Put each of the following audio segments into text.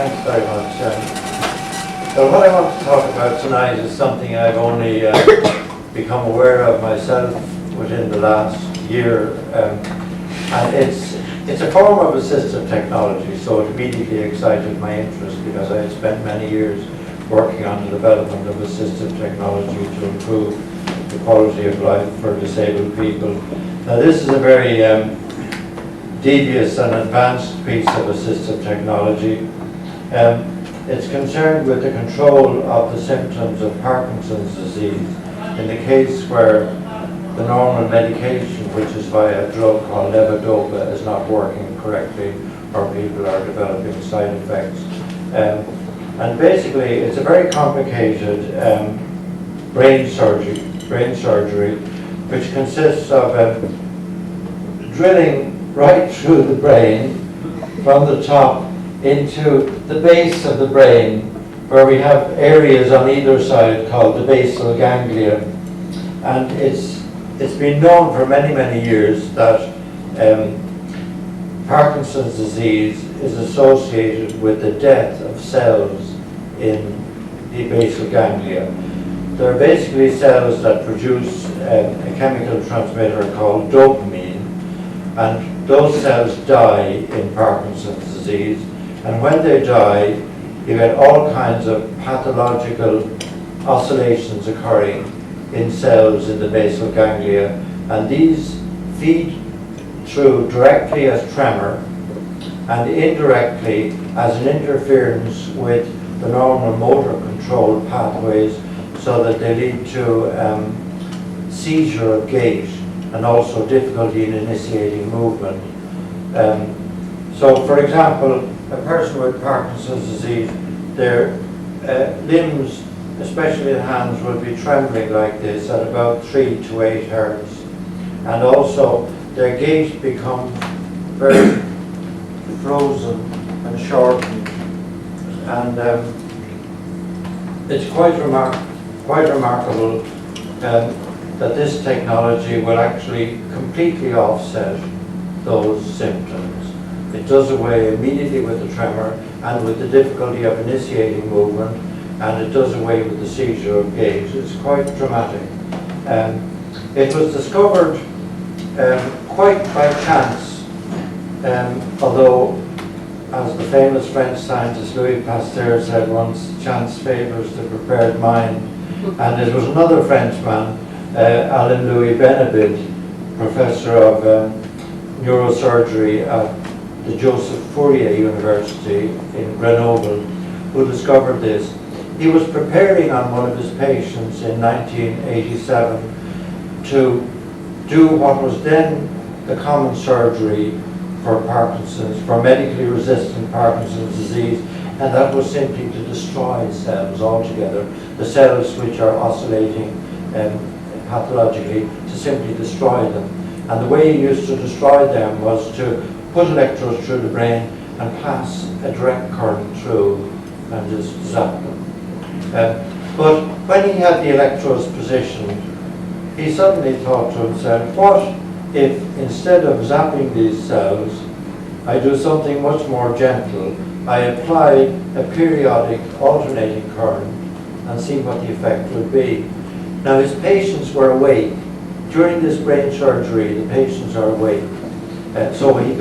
Thanks very much. So what I want to talk about tonight is something I've only become aware of myself within the last year, and it's a form of assistive technology, so it immediately excited my interest because I had spent many years working on the development of assistive technology to improve the quality of life for disabled people. Now this is a very devious and advanced piece of assistive technology. It's concerned with the control of the symptoms of Parkinson's disease in the case where the normal medication, which is via a drug called levodopa, is not working correctly or people are developing side effects. And basically it's a very complicated brain surgery which consists of drilling right through the brain from the top into the base of the brain, where we have areas on either side called the basal ganglia. And it's been known for many, many years that Parkinson's disease is associated with the death of cells in the basal ganglia. They're basically cells that produce a chemical transmitter called dopamine, and those cells die in Parkinson's disease, and when they die you get all kinds of pathological oscillations occurring in cells in the basal ganglia, and these feed through directly as tremor and indirectly as an interference with the normal motor control pathways, so that they lead to seizure of gait and also difficulty in initiating movement. So for example, a person with Parkinson's disease, their limbs, especially the hands, will be trembling like this at about 3 to 8 hertz. And also their gait becomes very frozen and shortened. And it's quite remarkable that this technology will actually completely offset those symptoms. It does away immediately with the tremor and with the difficulty of initiating movement, and it does away with the seizure of gait. It's quite dramatic. It was discovered quite by chance, although, as the famous French scientist Louis Pasteur said once, chance favours the prepared mind. And it was another Frenchman, Alain Louis Benabid, professor of neurosurgery at the Joseph Fourier University in Grenoble, who discovered this. He was preparing on one of his patients in 1987 to do what was then the common surgery for Parkinson's, for medically resistant Parkinson's disease, and that was simply to destroy cells altogether, the cells which are oscillating pathologically, to simply destroy them. And the way he used to destroy them was to put electrodes through the brain and pass a direct current through and just zap them. But when he had the electrodes positioned, he suddenly thought to himself, what if instead of zapping these cells, I do something much more gentle? I apply a periodic alternating current and see what the effect would be. Now his patients were awake. During this brain surgery, the patients are awake. So he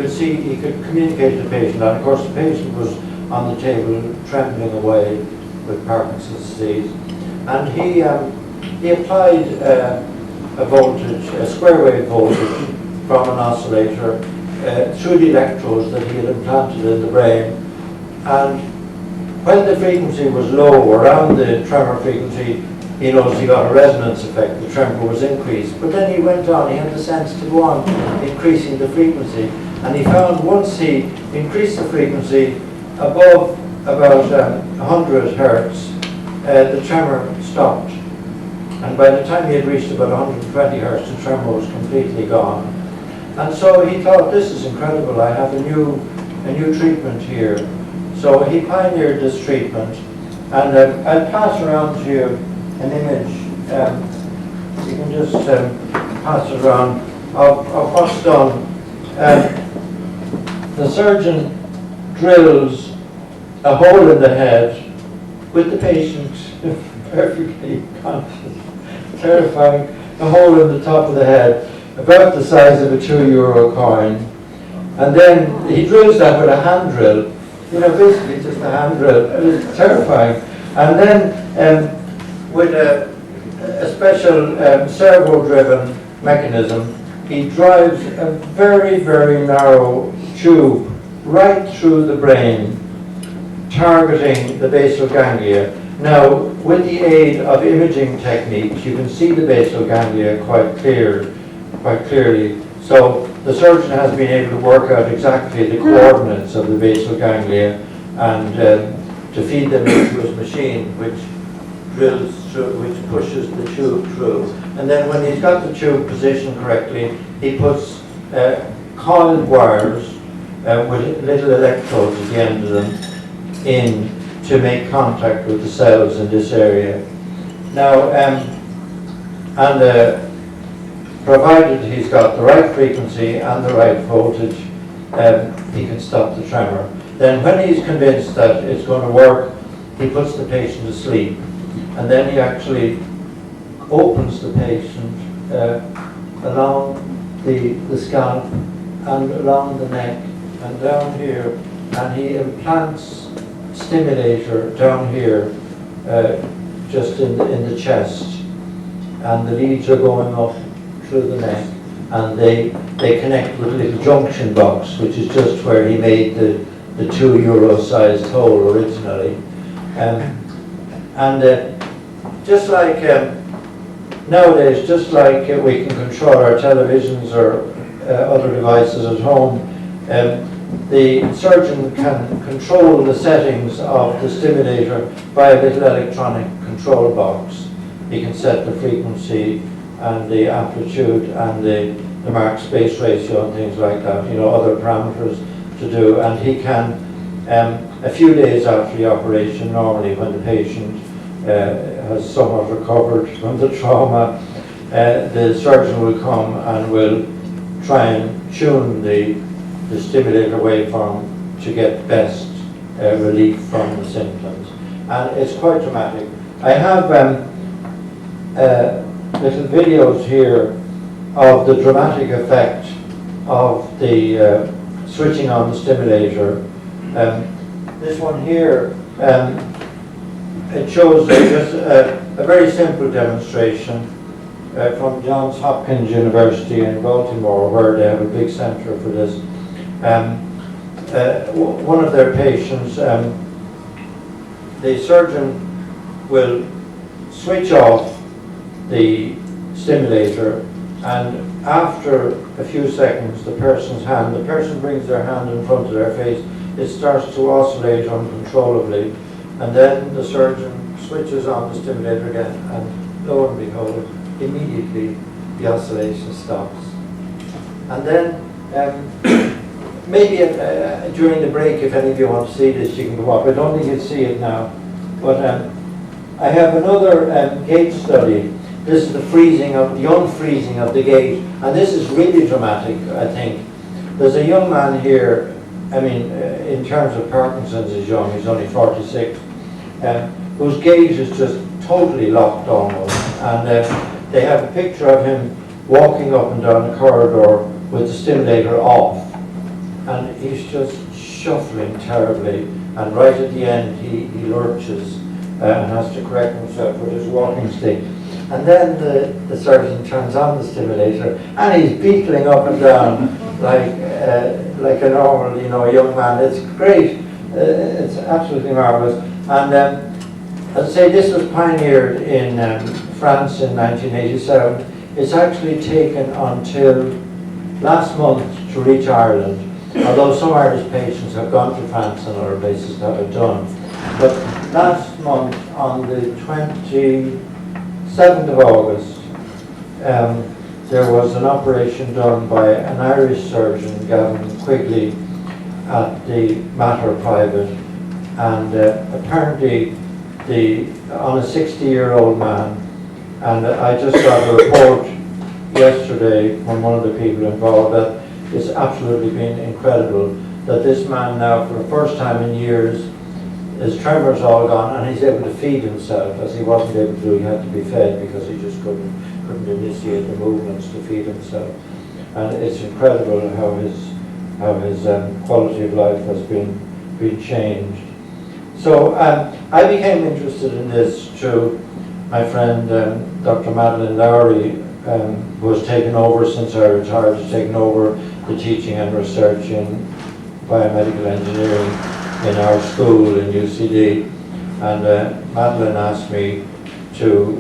could communicate to the patient, and of course the patient was on the table trembling away with Parkinson's disease. And he applied a voltage, a square wave voltage from an oscillator through the electrodes that he had implanted in the brain. And when the frequency was low, around the tremor frequency, he noticed he got a resonance effect, the tremor was increased. But then he went on, he had the sense to go on increasing the frequency. And he found once he increased the frequency above about 100 hertz, the tremor stopped. And by the time he had reached about 120 hertz, the tremor was completely gone. And so he thought, this is incredible, I have a new treatment here. So he pioneered this treatment, and I'll pass around to you an image. You can just pass it around of what's done. The surgeon drills a hole in the head with the patient perfectly conscious. Terrifying. A hole in the top of the head, about the size of a €2 coin. And then he drills that with a hand drill. You know, basically just a hand drill. It was terrifying. And then with a special servo-driven mechanism, he drives a very, very narrow tube right through the brain, targeting the basal ganglia. Now, with the aid of imaging techniques, you can see the basal ganglia quite clearly. So the surgeon has been able to work out exactly the coordinates of the basal ganglia and to feed them into his machine, which drills through, which pushes the tube through. And then when he's got the tube positioned correctly, he puts coiled wires with little electrodes at the end of them in to make contact with the cells in this area. Now, provided he's got the right frequency and the right voltage, he can stop the tremor. Then when he's convinced that it's going to work, he puts the patient to sleep. And then he actually opens the patient along the scalp and along the neck and down here, and he implants stimulator down here, just in the chest, and the leads are going up through the neck, and they connect with a little junction box, which is just where he made the €2 sized hole originally. Just like nowadays, just like we can control our televisions or other devices at home, the surgeon can control the settings of the stimulator by a little electronic control box. He can set the frequency and the amplitude and the mark space ratio and things like that, you know, other parameters to do. And he can, a few days after the operation, normally when the patient has somewhat recovered from the trauma, the surgeon will come and will try and tune the stimulator waveform to get best relief from the symptoms. And it's quite dramatic. I have little videos here of the dramatic effect of the switching on the stimulator. This one here, it shows just a very simple demonstration from Johns Hopkins University in Baltimore, where they have a big center for this. One of their patients, the surgeon will switch off the stimulator, and after a few seconds the person brings their hand in front of their face, it starts to oscillate uncontrollably, and then the surgeon switches on the stimulator again, and lo and behold, immediately the oscillation stops. And then maybe during the break, if any of you want to see this, you can go up. I don't think you'll see it now, but I have another gait study. This is the unfreezing of the gait, and this is really dramatic, I think. There's a young man here, I mean, in terms of Parkinson's, is young, he's only 46, whose gait is just totally locked almost, and they have a picture of him walking up and down the corridor with the stimulator off, and he's just shuffling terribly, and right at the end he lurches and has to correct himself with his walking stick. And then the surgeon turns on the stimulator, and he's beetling up and down like a normal, you know, young man. It's great. It's absolutely marvelous. And as I say, this was pioneered in France in 1987. It's actually taken until last month to reach Ireland, although some Irish patients have gone to France and other places to have it done. But last month, on the 27th of August, there was an operation done by an Irish surgeon, Gavin Quigley, at the Mater Private, and apparently on a 60-year-old man. And I just got a report yesterday from one of the people involved that it's absolutely been incredible that this man now, for the first time in years, his tremor's all gone, and he's able to feed himself, as he wasn't able to do. He had to be fed because he just couldn't initiate the movements to feed himself. And it's incredible how his quality of life has been changed. So I became interested in this through my friend Dr. Madeleine Lowry, who has taken over since I retired, has taken over the teaching and research in biomedical engineering in our school in UCD. And Madeleine asked me to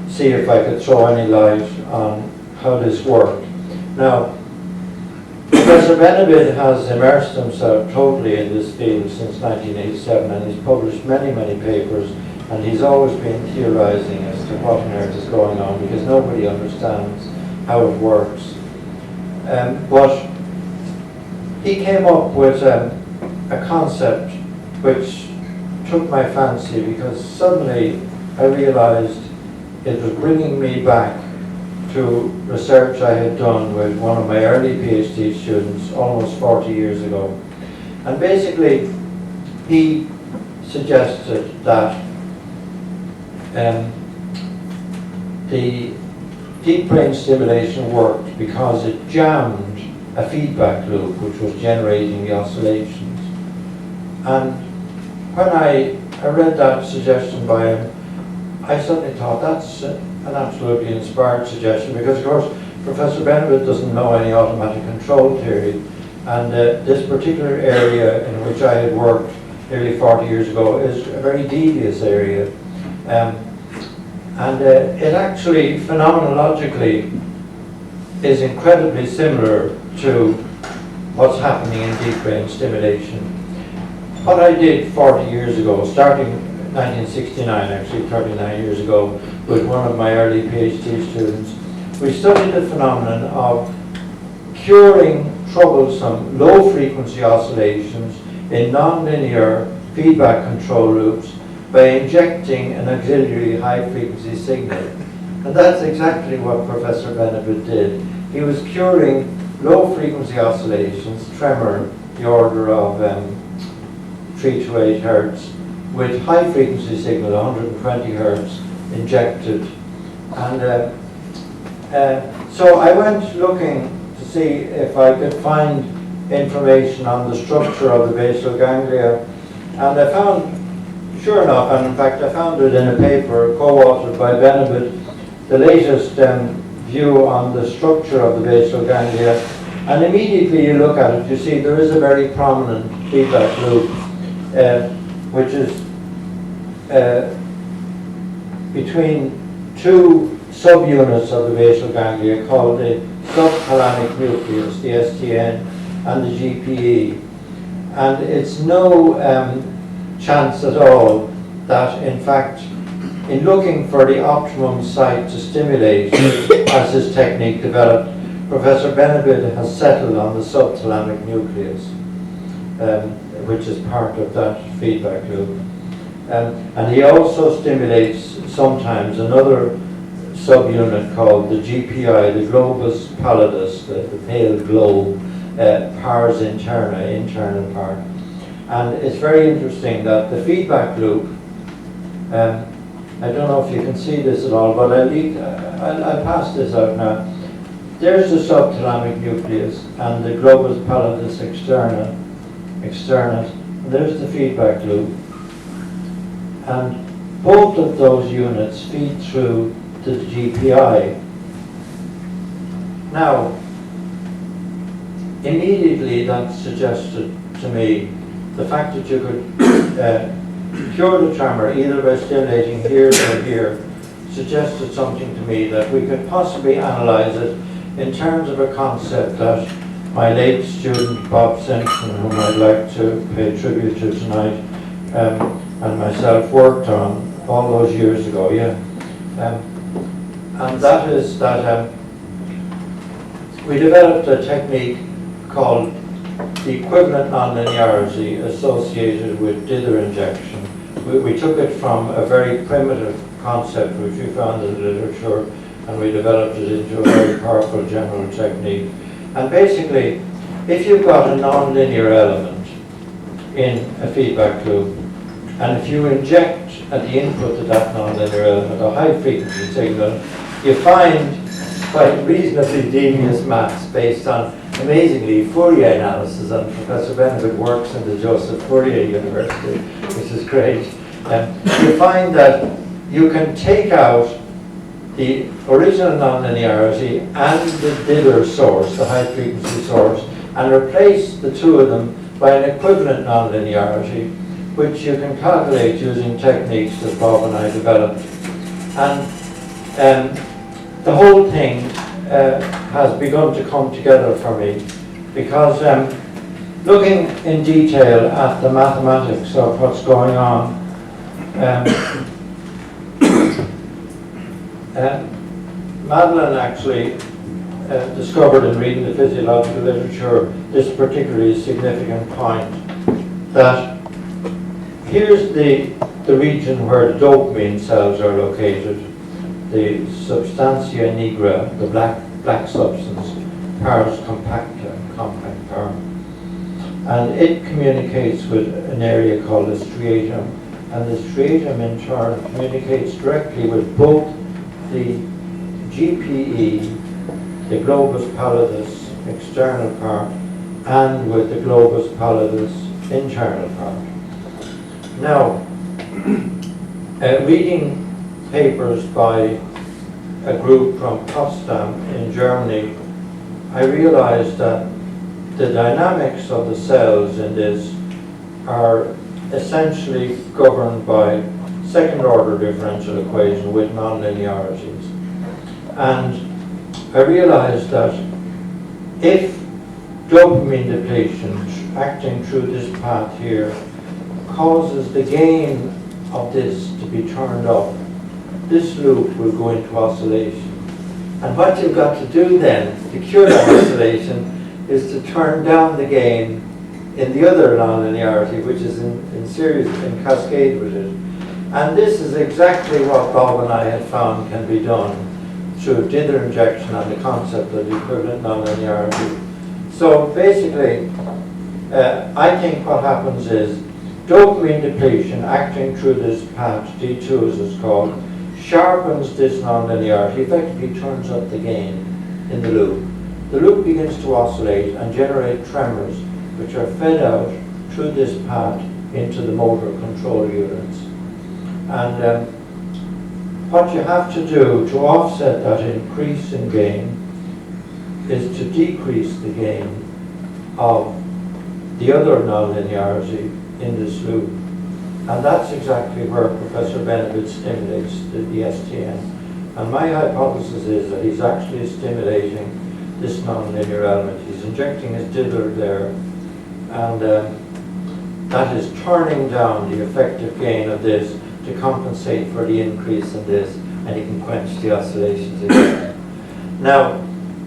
see if I could throw any light on how this worked. Now, Professor Benabid has immersed himself totally in this field since 1987, and he's published many, many papers, and he's always been theorizing as to what on earth is going on, because nobody understands how it works. But he came up with a concept which took my fancy, because suddenly I realized it was bringing me back to research I had done with one of my early PhD students almost 40 years ago. And basically, he suggested that the deep brain stimulation worked because it jammed a feedback loop which was generating the oscillations. And when I read that suggestion by him, I suddenly thought that's an absolutely inspired suggestion, because of course Professor Benabid doesn't know any automatic control theory, and this particular area in which I had worked nearly 40 years ago is a very devious area. It actually, phenomenologically, is incredibly similar to what's happening in deep brain stimulation. What I did 40 years ago, starting 1969, actually 39 years ago, with one of my early PhD students, we studied the phenomenon of curing troublesome low-frequency oscillations in nonlinear feedback control loops by injecting an auxiliary high-frequency signal. And that's exactly what Professor Benabid did. He was curing low-frequency oscillations, tremor, the order of 3 to 8 hertz, with high-frequency signal, 120 hertz, injected. And so I went looking to see if I could find information on the structure of the basal ganglia, and I found, sure enough, and in fact I found it in a paper co-authored by Benabid, the latest view on the structure of the basal ganglia. And immediately you look at it, you see there is a very prominent feedback loop, which is between two subunits of the basal ganglia called the subthalamic nucleus, the STN, and the GPE. And it's no chance at all that, in fact, in looking for the optimum site to stimulate, as this technique developed, Professor Benabid has settled on the subthalamic nucleus, which is part of that feedback loop. And he also stimulates sometimes another subunit called the GPI, the globus pallidus, the pale globe, pars interna, internal part. And it's very interesting that the feedback loop, I don't know if you can see this at all, but I'll pass this out now. There's the subthalamic nucleus and the globus pallidus externus, and there's the feedback loop. And both of those units feed through to the GPI. Now, immediately that suggested to me the fact that you could cure the tremor either by stimulating here or here suggested something to me that we could possibly analyze it in terms of a concept that my late student Bob Simpson, whom I'd like to pay tribute to tonight, and myself worked on all those years ago, and that is that we developed a technique called the equivalent nonlinearity associated with dither injection. We took it from a very primitive concept which we found in the literature, and we developed it into a very powerful general technique. And basically, if you've got a nonlinear element in a feedback loop. And if you inject at the input of that nonlinear element a high frequency signal, you find quite reasonably devious maps based on, amazingly, Fourier analysis, and Professor Benefit works in the Joseph Fourier University, which is great. You find that you can take out the original nonlinearity and the dither source, the high frequency source, and replace the two of them by an equivalent nonlinearity, which you can calculate using techniques that Bob and I developed. And the whole thing has begun to come together for me, because looking in detail at the mathematics of what's going on, Madeline actually discovered in reading the physiological literature this particularly significant point, that here's the region where the dopamine cells are located, the substantia nigra, the black substance, pars compacta, compact par. And it communicates with an area called the striatum, and the striatum in turn communicates directly with both the GPE, the globus pallidus external part, and with the globus pallidus internal part. Now, reading papers by a group from Potsdam in Germany, I realized that the dynamics of the cells in this are essentially governed by second order differential equation with nonlinearities. And I realized that if dopamine depletion acting through this path here causes the gain of this to be turned up, this loop will go into oscillation. And what you've got to do then to cure that oscillation is to turn down the gain in the other nonlinearity, which is in series, in cascade with it. And this is exactly what Bob and I had found can be done through dither injection and the concept of the equivalent nonlinearity. So basically, I think what happens is dopamine depletion acting through this path, D2 as it's called, sharpens this nonlinearity, effectively turns up the gain in the loop. The loop begins to oscillate and generate tremors, which are fed out through this path into the motor control units. And what you have to do to offset that increase in gain is to decrease the gain of the other nonlinearity in this loop. And that's exactly where Professor Benefit stimulates the STN. And my hypothesis is that he's actually stimulating this nonlinear element. He's injecting his dither there, and that is turning down the effective gain of this to compensate for the increase in this, and he can quench the oscillations again. Now,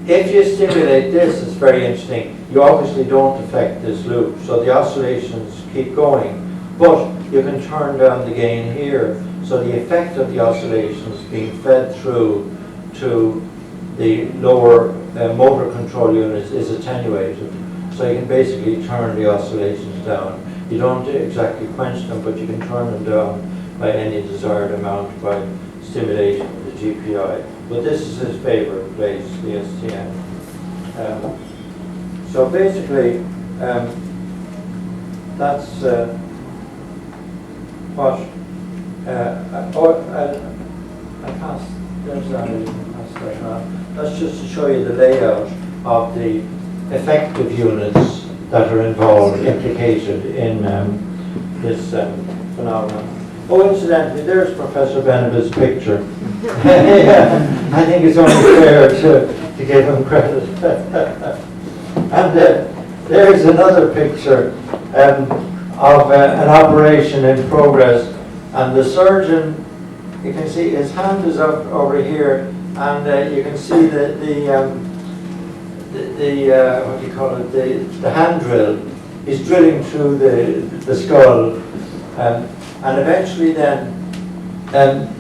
if you stimulate this, it's very interesting. You obviously don't affect this loop, so the oscillations keep going, but you can turn down the gain here, so the effect of the oscillations being fed through to the lower motor control units is attenuated. So you can basically turn the oscillations down. You don't exactly quench them, but you can turn them down by any desired amount by stimulation of the GPI. But this is his favorite place, the STN. So basically, that's what I passed. There's that. I didn't pass that on. That's just to show you the layout of the effective units that are involved, implicated in this phenomenon. Oh, incidentally, there's Professor Benefit's picture. Yeah, I think it's only fair to give him credit. And there's another picture of an operation in progress, and the surgeon, you can see his hand is up over here, and you can see the what do you call it, the hand drill. He's drilling through the skull, and eventually then,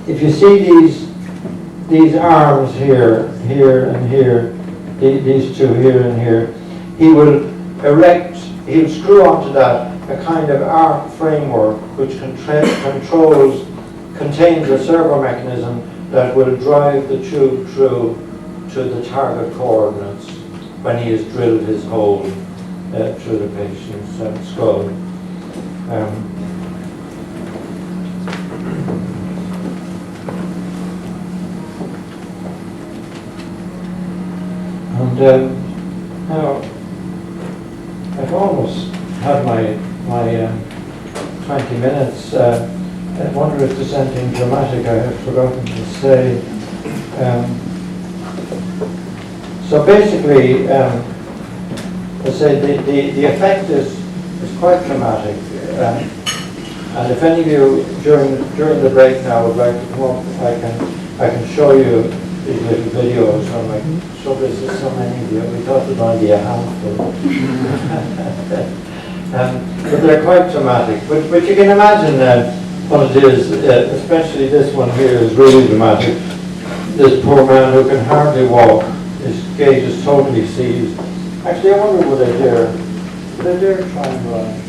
if you see these arms here, and here, these two here and here, he will erect, he'll screw onto that a kind of arc framework which contains a servo mechanism that will drive the tube through to the target coordinates when he has drilled his hole through the patient's skull. Now, I've almost had my 20 minutes. I wonder if there's anything dramatic I have forgotten to say. So basically, I say the effect is quite dramatic. And if any of you during the break now would like to come up, I can show you these little videos. I'm like, so this is so many of you. We thought it might be a handful. But they're quite dramatic. But you can imagine what it is, especially this one here is really dramatic. This poor man who can hardly walk, his gait is totally seized. Actually, I wonder would I dare try and run?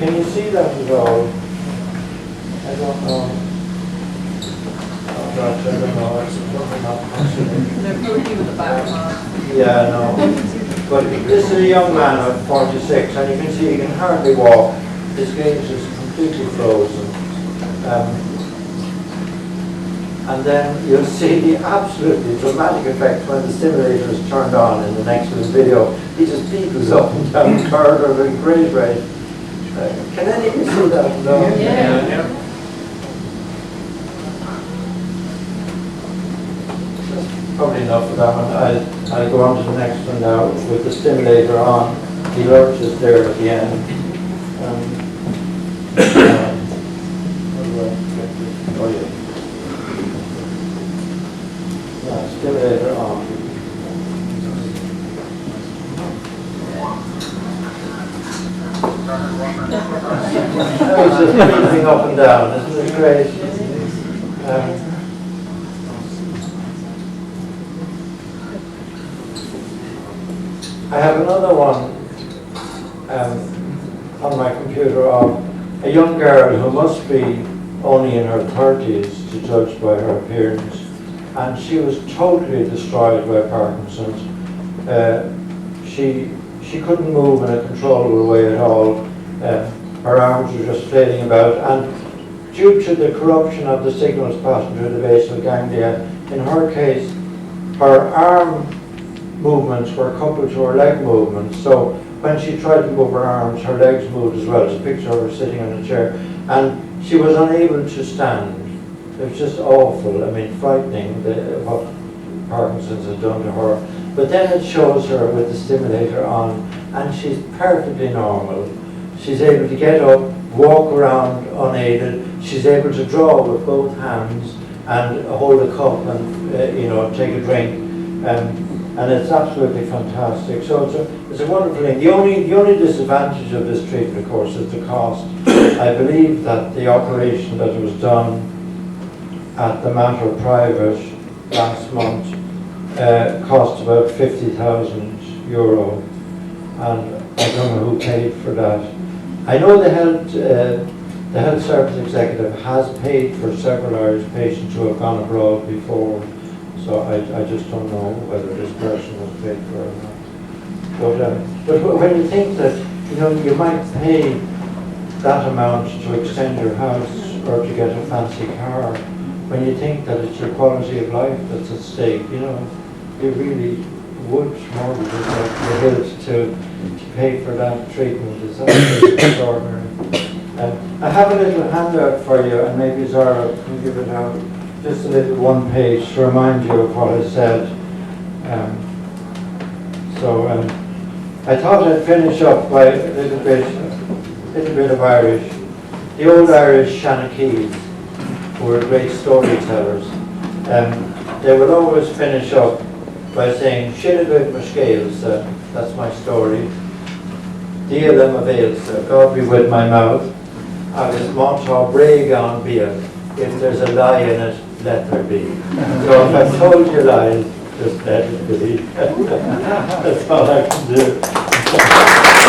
Can you see that at all? I don't know. Oh gosh, I don't know. It's probably not possible. They're putting you with the back. Yeah, no. But this is a young man of 46, and you can see he can hardly walk. His gait is completely frozen. And then you'll see the absolutely dramatic effect when the stimulator is turned on in the next little video. He just beetles up and down the corridor at a great rate. Can any of you see that? No? Yeah. Probably enough for that one. I'll go on to the next one now with the stimulator on. The lurch is there at the end. How do I get this? Oh yeah. Stimulator on. It's just breathing up and down, isn't it great? I have another one on my computer of a young girl who must be only in her 30s to judge by her appearance, and she was totally destroyed by Parkinson's. She couldn't move in a controllable way at all. Her arms were just flailing about, and due to the corruption of the signals passing through the basal ganglia, in her case, her arm movements were coupled to her leg movements. So when she tried to move her arms, her legs moved as well. There's a picture of her sitting on a chair, and she was unable to stand. It was just awful. I mean, frightening what Parkinson's had done to her. But then it shows her with the stimulator on, and she's perfectly normal. She's able to get up, walk around unaided. She's able to draw with both hands and hold a cup and take a drink. And it's absolutely fantastic. So it's a wonderful thing. The only disadvantage of this treatment, of course, is the cost. I believe that the operation that was done at the Mater Private last month cost about €50,000, and I don't know who paid for that. I know the health service executive has paid for several Irish patients who have gone abroad before. So I just don't know whether this person was paid for or not. But when you think that you might pay that amount to extend your house or to get a fancy car, when you think that it's your quality of life that's at stake, you really would mortgage the hilt to pay for that treatment. Is absolutely extraordinary. I have a little handout for you, and maybe Zara can give it out. Just a little one page to remind you of what I said. I thought I'd finish up by a little bit of Irish. The old Irish Shanakees, who were great storytellers, they would always finish up by saying, "Shilagud Mashkales," that's my story. "Díalam availsa," God be with my mouth. "Agus Montaw Bregan Bia," if there's a lie in it, let there be. So if I've told you lies, just that, that's all I can do.